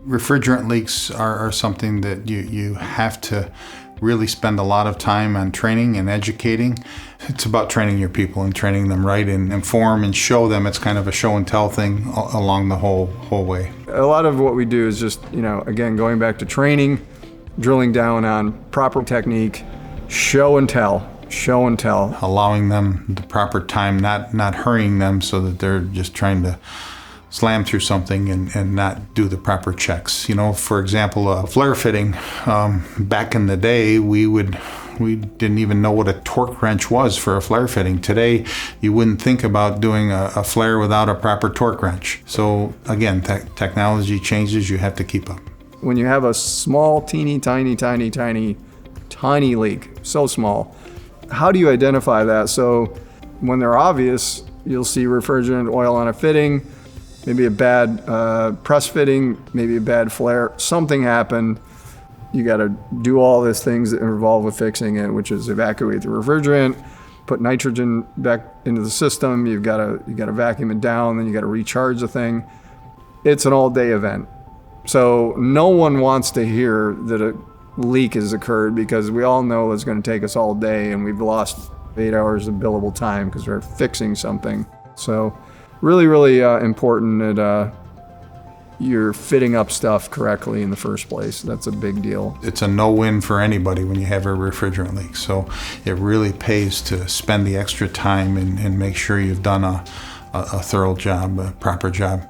Refrigerant leaks are something that you have to really spend a lot of time on training and educating. It's about training your people and training them right and inform and show them. It's kind of a show and tell thing along the whole way. A lot of what we do is just, again, going back to training, drilling down on proper technique, show and tell. Allowing them the proper time, not hurrying them so that they're just trying to slam through something and not do the proper checks. For example, a flare fitting, back in the day, we didn't even know what a torque wrench was for a flare fitting. Today, you wouldn't think about doing a flare without a proper torque wrench. So again, technology changes, you have to keep up. When you have a small, teeny, tiny leak, so small, how do you identify that? So when they're obvious, you'll see refrigerant oil on a fitting, maybe a bad press fitting, maybe a bad flare, something happened. You got to do all these things that are involved with fixing it, which is evacuate the refrigerant, put nitrogen back into the system. You've got to vacuum it down, then you got to recharge the thing. It's an all-day event. So no one wants to hear that a leak has occurred, because we all know it's going to take us all day and we've lost 8 hours of billable time because we're fixing something. So really, really important that you're fitting up stuff correctly in the first place. That's a big deal. It's a no-win for anybody when you have a refrigerant leak. So it really pays to spend the extra time and make sure you've done a thorough job, a proper job.